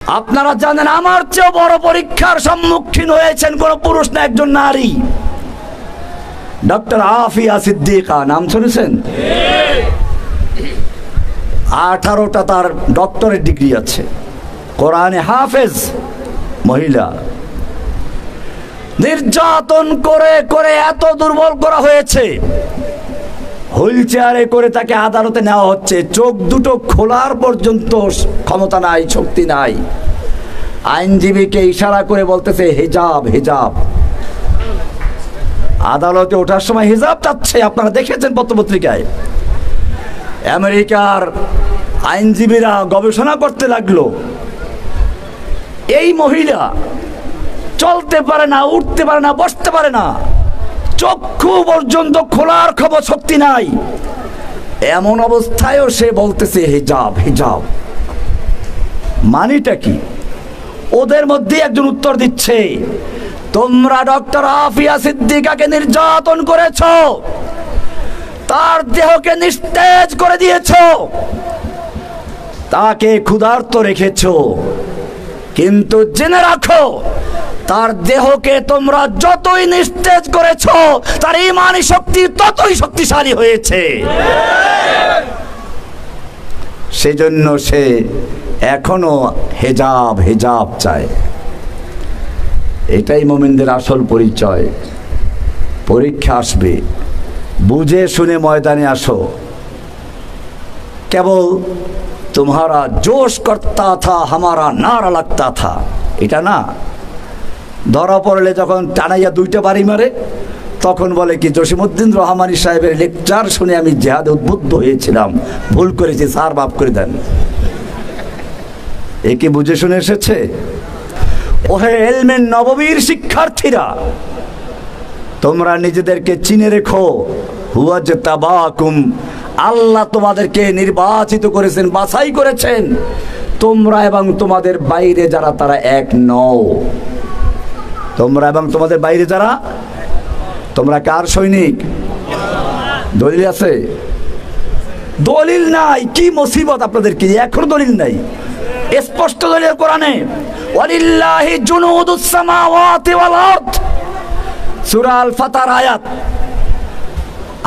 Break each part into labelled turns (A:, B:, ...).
A: আপনারা জানেন আমার চেয়ে বড় পরীক্ষার সম্মুখীন হয়েছেন কোন পুরুষ না একজন নারী। ডক্টর আফিয়া সিদ্দিকা নাম শুনেছেন? 18টা তার ডক্টরেট ডিগ্রি আছে, কোরআনে হাফেজ মহিলা। নির্যাতন করে করে এত দুর্বল করা হয়েছে, হুইল চেয়ারে করে তাকে আদালতে নেওয়া হচ্ছে, চোখ দুটো খোলার পর্যন্ত ক্ষমতা নাই, শক্তি নাই। আইনজীবীকে ইশারা করে বলতেছে হিজাব হিজাব। আদালতে ওঠার সময় হিজাব চাচ্ছে, আপনারা দেখেছেন পত্রপত্রিকায়। আমেরিকার আইনজীবীরা গবেষণা করতে লাগলো, এই মহিলা চলতে পারে না, উঠতে পারে না, বসতে পারে না, চক্ষু পর্যন্ত খোলার খবর শক্তি নাই, এমন অবস্থায়ও সে বলতেছে হিজাব হিজাব। মানেটা কি? ওদের মধ্যে একজন উত্তর দিচ্ছে, তোমরা ডক্টর আফিয়া সিদ্দিকাকে নির্যাতন করেছ, তার দেহকে নিস্তেজ করে দিয়েছ, তাকে ক্ষুধার্ত রেখেছ, কিন্তু জেনে রাখো তার দেহকে তোমরা যতই নিস্তেজ করেছ, তার ঈমানি শক্তি ততই শক্তিশালী হয়েছে। সেজন্য সে এখনো হিজাব হিজাব চায়। এটাই মুমিনদের আসল পরিচয়। পরীক্ষা আসবে, বুঝে শুনে ময়দানে আসো। কেবল তোমারা জোশ করতা থা হামারা নারা লাগতা থা, এটা না। ধরা পড়লে যখন টানাইয়া 2টা বাড়ি মারে, তখন বলে কি জসিমউদ্দিন রহমানী সাহেবের লেকচার শুনে আমি জিহাদে উদ্বুদ্ধ হয়েছিলাম, ভুল করেছি স্যার, মাফ করে দেন। একে বুঝে শুনে এসেছে? ওহে ইলমে নববীর শিক্ষার্থীরা, তোমরা নিজেদেরকে চিনে রেখো, হুয়া তাবাকুম, আল্লাহ তোমাদেরকে নির্বাচিত করেছেন, বাছাই করেছেন। তোমরা এবং তোমাদের বাইরে যারা, তারা এক নও। তোমরা এবং তোমাদের বাইরে যারা, তোমরা কার সৈনিক? দলিল আছে? দলিল নাই, কি মুসিবত আপনাদের! কি এখনো দলিল নাই? স্পষ্ট দলিল কোরআনে, ওয়ালিল্লাহি জুনুদুস সামাওয়াতি ওয়াল আরদ, সূরা আল ফাতর আয়াত।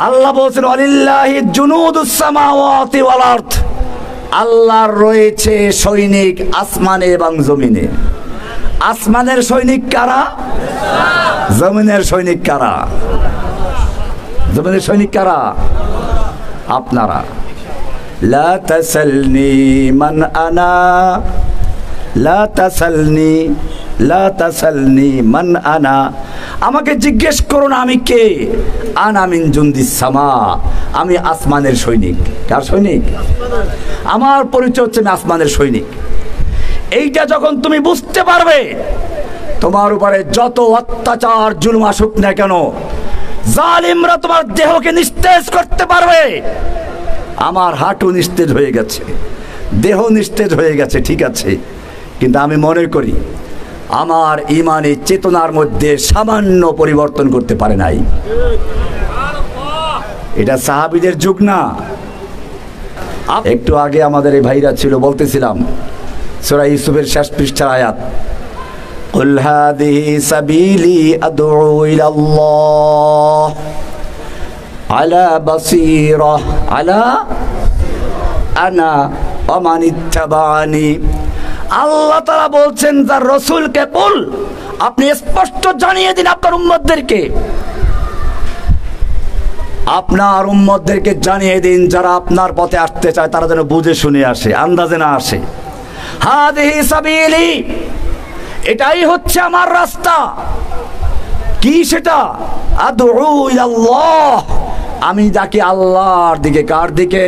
A: আল্লাহ বলেছেন ওয়ালিল্লাহি জুনুদুস সামাওয়াতি ওয়াল আরদ, আল্লাহর রয়েছে সৈনিক আসমানে এবং জমিনে। আসমানের সৈনিক কারা? জমিনের সৈনিক কারা? জমিনের সৈনিক কারা? আপনারা। লা তাসালনি মান আনা, লা তাসালনি, লা তাসালনি মান আনা, আমাকে জিজ্ঞেস করো না আমি কে। আনা মিন জুন্দিস সামা, আমি আসমানের সৈনিক। কার সৈনিক? আমার পরিচয় হচ্ছে আমি আসমানের সৈনিক। এইটা যখন তুমি বুঝতে পারবে, তোমার উপরে যত অত্যাচার জুলুম আসুক না কেন, জালিমরা তোমার দেহকে নিস্তেজ করতে পারবে। আমার হাঁটু নিস্তেজ হয়ে গেছে, দেহ নিস্তেজ হয়ে গেছে, ঠিক আছে, কিন্তু আমি মনে করি আমার ঈমানি চেতনার মধ্যে সামান্য পরিবর্তন করতে পারে নাই। এটা সাহাবীদের যুগ না। একটু আগে আমাদের এই ভাইরা ছিল, বলতেছিলাম সূরা ইউসুফের শেষ পৃষ্ঠার আয়াত, কুল হাযিহি সাবিলি আদউ ইলাল্লাহ আলা বাসীরা আলা আনা ওয়া মান ইত্তাবানি। আল্লাহ তাআলা বলছেন তার রাসূলকে, বল আপনি স্পষ্ট জানিয়ে দিন আপনার উম্মতদেরকে, আপনার উম্মতদেরকে জানিয়ে দিন, যারা আপনার পথে আসতে চায় তারা যেন বুঝে শুনে আসে, আন্দাজে না আসে। হাদিহি সাবিলি, এটাই হচ্ছে আমার রাস্তা। কি সেটা? আদউ ইলাল্লাহ, আমি ডাকি আল্লাহর দিকে। কার দিকে?